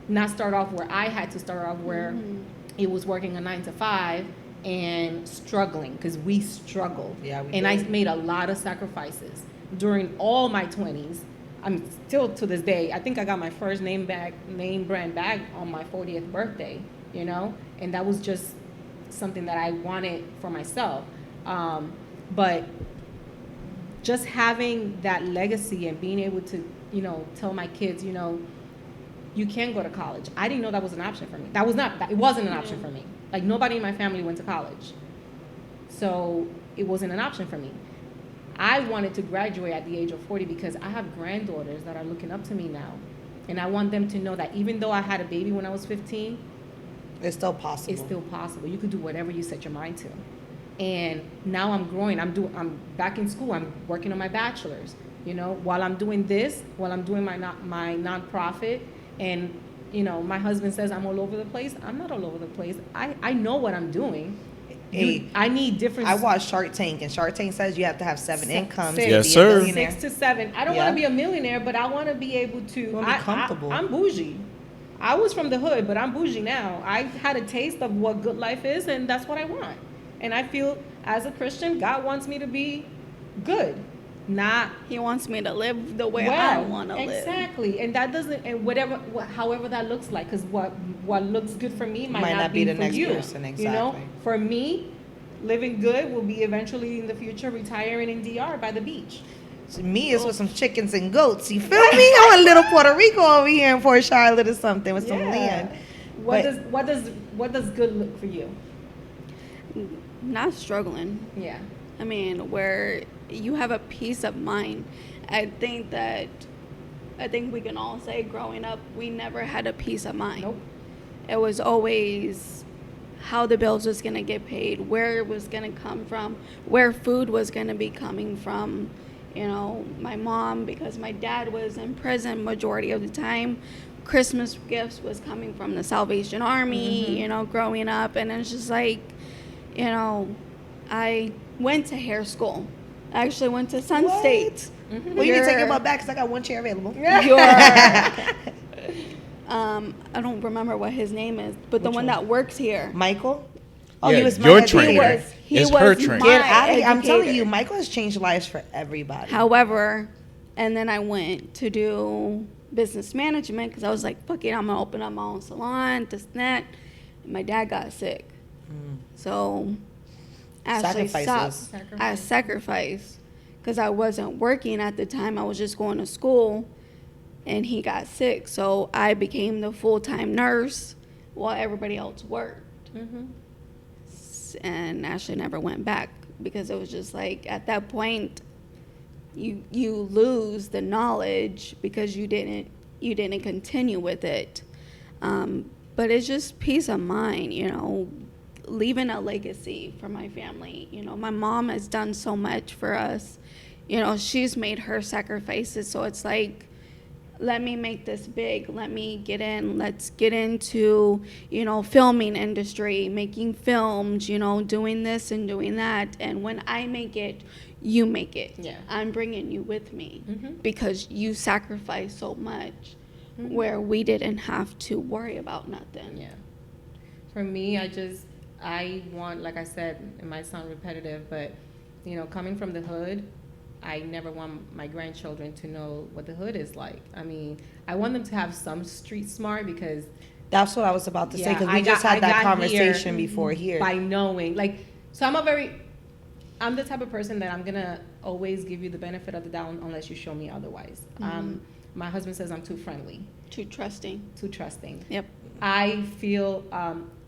not start off where I had to start off, where it was working a 9 to 5 and struggling, because we struggled. Yeah, we and I did. made a lot of sacrifices during all my 20s. I'm still to this day. I think I got my first name brand bag on my 40th birthday, and that was just something that I wanted for myself. But just having that legacy and being able to, tell my kids, you can go to college. I didn't know that was an option for me. It wasn't an option for me. Like, nobody in my family went to college. So it wasn't an option for me. I wanted to graduate at the age of 40 because I have granddaughters that are looking up to me now. And I want them to know that even though I had a baby when I was 15, It's still possible. It's still possible. You could do whatever you set your mind to. And now I'm growing. I'm back in school. I'm working on my bachelor's. While I'm doing this, while I'm doing my nonprofit, and my husband says I'm all over the place. I'm not all over the place. I know what I'm doing. Hey, I need different. I watched Shark Tank, and Shark Tank says you have to have 7 incomes. Six. To Yes, be sir. A billionaire. 6 to 7. I don't want to be a millionaire, but I want to be able to. You wanna be comfortable. I'm bougie. I was from the hood, but I'm bougie now. I had a taste of what good life is, and that's what I want. And I feel, as a Christian, God wants me to be good, not He wants me to live the way I want to live. Exactly, and that doesn't, and however that looks like, because what looks good for me might not be the for next you. person. Exactly. For me, living good will be eventually in the future retiring in DR by the beach. So me is with some chickens and goats. You feel me? I want a little Puerto Rico over here in Port Charlotte or something with some land. What But- does good look for you? Not struggling. Yeah. I mean, where you have a peace of mind. I think we can all say growing up, we never had a peace of mind. Nope. It was always how the bills was going to get paid, where it was going to come from, where food was going to be coming from. My mom, because my dad was in prison majority of the time, Christmas gifts was coming from the Salvation Army, growing up. And it's just like, I went to hair school. I actually went to Sun What? State. Well, you can take your butt back because I got one chair available. I don't remember what his name is, but the Which one one? that works here. Michael? Oh, Yeah, he was your my trainer. educator. He It's was her my trainer. Get out of here. I'm telling educator. you, Michael has changed lives for everybody. However, and then I went to do business management because I was like, fuck it, I'm going to open up my own salon, this and that. And my dad got sick. So I actually Sacrifices. stopped. I sacrificed because I wasn't working at the time. I was just going to school, and he got sick. So I became the full-time nurse while everybody else worked. And Ashley never went back because it was just like at that point you lose the knowledge because you didn't continue with it. But it's just peace of mind, leaving a legacy for my family. My mom has done so much for us. She's made her sacrifices, so it's like, let me make this big. Let me get in. Let's get into, filming industry, making films, doing this and doing that. And when I make it, you make it. Yeah. I'm bringing you with me because you sacrificed so much where we didn't have to worry about nothing. Yeah. For me, I want, like I said, it might sound repetitive, but, coming from the hood, I never want my grandchildren to know what the hood is like. I mean, I want them to have some street smart because That's what I was about to say Yeah, because I we just got- had I that got conversation here before here. by knowing, so I'm the type of person that I'm gonna always give you the benefit of the doubt unless you show me otherwise. My husband says I'm too friendly, Too trusting. too trusting. Yep. I feel,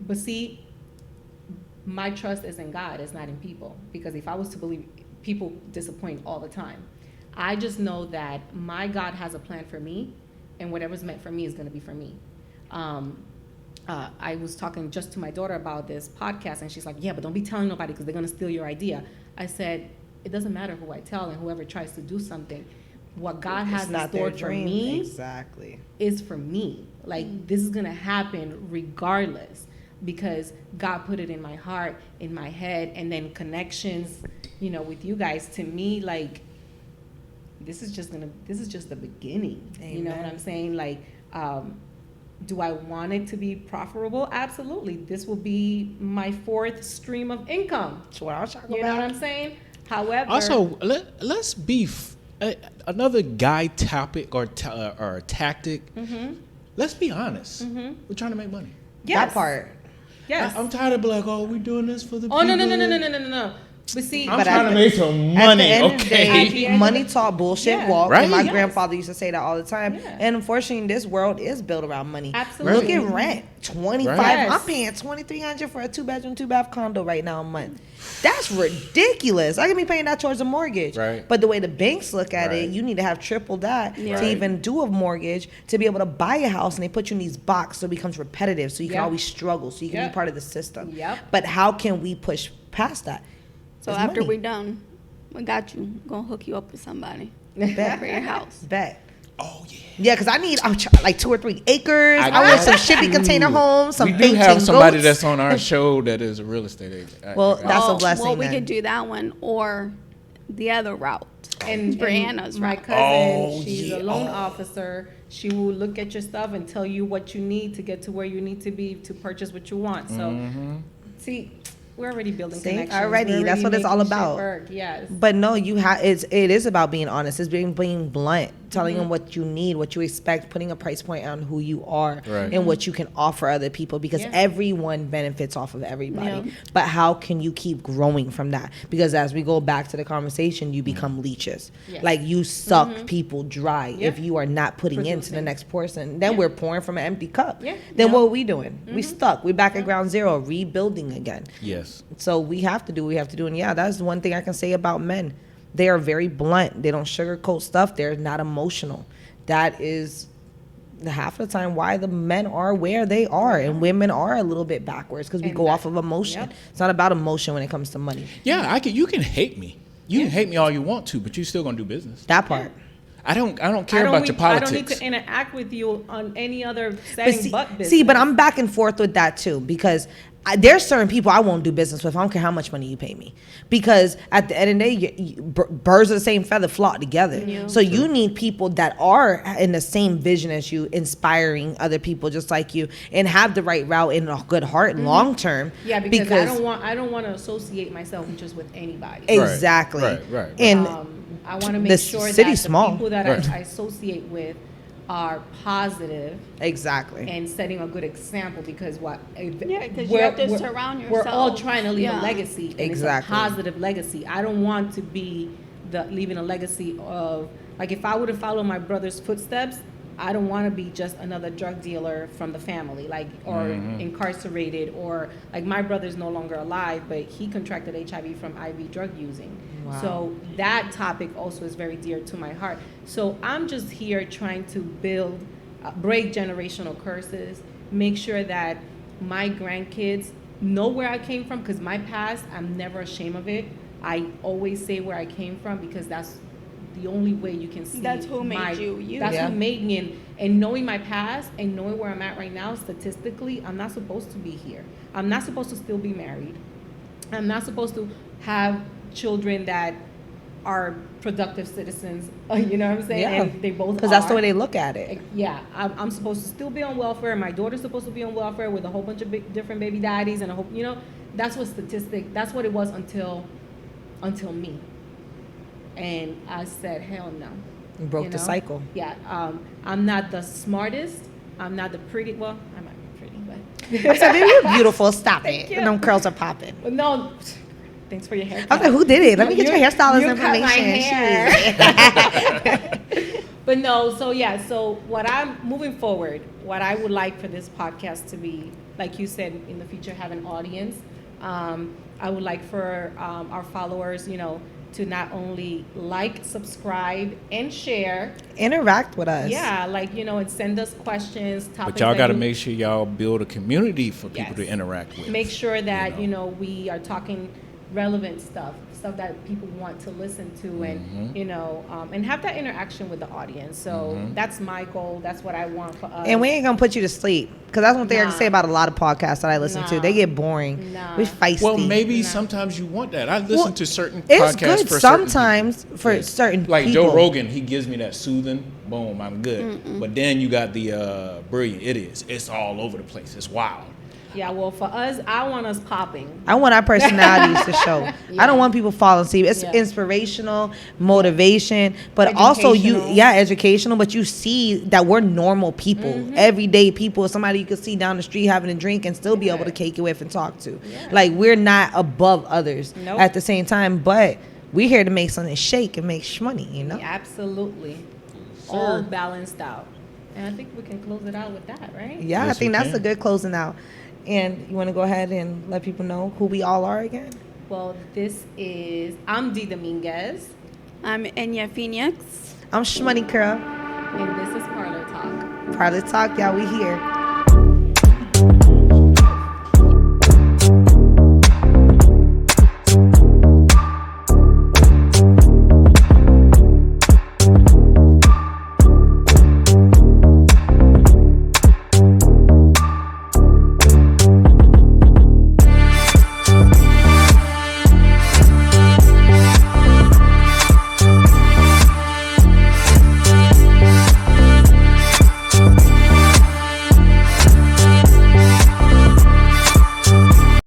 but see, my trust is in God, it's not in people. Because if I was to believe, people disappoint all the time. I just know that my God has a plan for me, and whatever's meant for me is going to be for me. I was talking just to my daughter about this podcast, and she's like, yeah, but don't be telling nobody because they're going to steal your idea. I said, it doesn't matter who I tell, and whoever tries to do something, what God has It's in not their store for dream. me Exactly. is for me. Like, this is gonna happen regardless because God put it in my heart, in my head, and then connections, with you guys. To me, like, this is just the beginning. You know what Amen. I'm saying? Like, do I want it to be profitable? Absolutely. This will be my 4th stream of income. That's what I was talking You know about. what I'm saying? However, Also, let's be another guy topic or tactic. Let's be honest. We're trying to make money. yes. That part. Yes. I'm tired of being like, oh, we're doing this for the Oh, people. no. But see, I'm But trying at to the- make some At money, the end of the okay? day, money talk, bullshit Yeah. walk. Right. And my Yes. grandfather used to say that all the time. Yeah. And unfortunately, this world is built around money. Absolutely. Look at rent. 25. Yes. I'm paying $2,300 for a 2-bedroom, 2-bath condo right now a month. That's ridiculous. I can be paying that towards a mortgage. Right. But the way the banks look at Right. it, you need to have triple that Yeah. to Right. even do a mortgage to be able to buy a house, and they put you in these boxes so it becomes repetitive, so you can Yep. always struggle, so you can Yep. be part of the system. Yep. But how can we push past that? So It's after money. we're done, we got you. Gonna hook you up with somebody Bet. for your house. Bet. Oh yeah. Yeah, because I'm like 2 or 3 acres. I, got want some you. shipping container homes, some We do fainting have somebody goats. that's on our show that is a real estate agent. Well, that's a blessing Well, we then. could do that one or the other route. and Brianna's my route. cousin, Oh, she's yeah. a loan Oh. officer. She will look at your stuff and tell you what you need to get to where you need to be to purchase what you want. So, see, we're already building See, connections. already. We're That's what it's all making shit about. work. Yes. But no, it is about being honest. It's being blunt, telling them what you need, what you expect, putting a price point on who you are Right. and what you can offer other people, because Yeah. everyone benefits off of everybody. Yeah. But how can you keep growing from that? Because as we go back to the conversation, you become leeches. Yes. Like you suck people dry Yeah. if you are not putting into the Producing. next person. Then Yeah. we're pouring from an empty cup. Yeah. Then Yeah. what are we doing? We stuck. We're back at ground zero, rebuilding again. Yes. So we have to do what we have to do. And yeah, that's the one thing I can say about men. They are very blunt. They don't sugarcoat stuff. They're not emotional. That is half of the time why the men are where they are, and women are a little bit backwards because we And go that- off of emotion. yep. It's not about emotion when it comes to money. Yeah, you can hate me. You can hate me all you want to, but you still gonna do business. That part. I don't care about your I don't need politics. to interact with you on any other But setting but business. see, but I'm back and forth with that too, because there's certain people I won't do business with. I don't care how much money you pay me, because at the end of the day, birds of the same feather flock together. Yeah. So you need people that are in the same vision as you, inspiring other people just like you, and have the right route and a good heart and long term. yeah, because I don't want to associate myself just with anybody. Exactly. Right. And I want to make the sure that city's the small. people that Right. I associate with are positive exactly. and setting a good example, because Yeah, 'cause you have to surround We're all yourself. trying to leave Yeah. a legacy, and Exactly. it's a positive legacy. I don't want to be leaving a legacy of, like, if I were to follow my brother's footsteps, I don't want to be just another drug dealer from the family, like, or incarcerated, or like my brother's no longer alive, but he contracted HIV from IV drug using. Wow. So that topic also is very dear to my heart. So I'm just here trying to build, break generational curses, make sure that my grandkids know where I came from, because my past, I'm never ashamed of it. I always say where I came from, because that's the only way you can see. That's who made you, you. That's Yeah. who made me. And knowing my past and knowing where I'm at right now, statistically, I'm not supposed to be here. I'm not supposed to still be married. I'm not supposed to have children that are productive citizens. You know what I'm saying? Yeah. And they both Because that's the are. way they look at it. Yeah, I'm supposed to still be on welfare. My daughter's supposed to be on welfare with a whole bunch of different baby daddies, and a whole, that's that's what it was until me. And I said, hell no. You broke the cycle. Yeah, I'm not the smartest. I'm not the pretty. Well, I might be pretty, but. I said, baby, you're beautiful. Stop Thank it. you. And them curls are popping. But no, thanks for your haircut. I was like, who did it? Let me get your hairstylist you cut my information. hair. But no, so yeah, so what I'm moving forward, what I would like for this podcast to be, like you said, in the future, have an audience. I would like for our followers, to not only like, subscribe, and share. Interact with us. Yeah, and send us questions, topics. But y'all got to that make sure y'all build a community for people to Yes. interact with. make sure that you know. we are talking relevant stuff that people want to listen to, and and have that interaction with the audience. So that's my goal. That's what I want for us. And we ain't gonna put you to sleep, because that's one thing I can Nah. say about a lot of podcasts that I listen to. Nah. They get boring. Nah. We feisty. Well, maybe No. sometimes you want that. I listen Well, to certain it's podcasts good for sometimes for Yeah. certain like people. Joe Rogan, he gives me that soothing, boom, I'm good. But then you got the brilliant idiots. It's all over the place. It's wild. Yeah, well, for us, I want us popping. I want our personalities to show. I don't want people falling asleep. It's inspirational, motivation, but also educational. But you see that we're normal people, everyday people. Somebody you could see down the street having a drink and still be able to cake it with and talk to. Yeah. Like, we're not above others at the same time, but we're here to make something shake and make shmoney, you know? Yeah, absolutely. All balanced out. And I think we can close it out with that, right? Yeah, yes, I think that's a good closing out. And you want to go ahead and let people know who we all are again? Well, I'm Dee Dominguez. I'm Enya Phoenix. I'm Shhmoney Curl. And this is Parlor Talk. Parlor Talk, y'all, we here.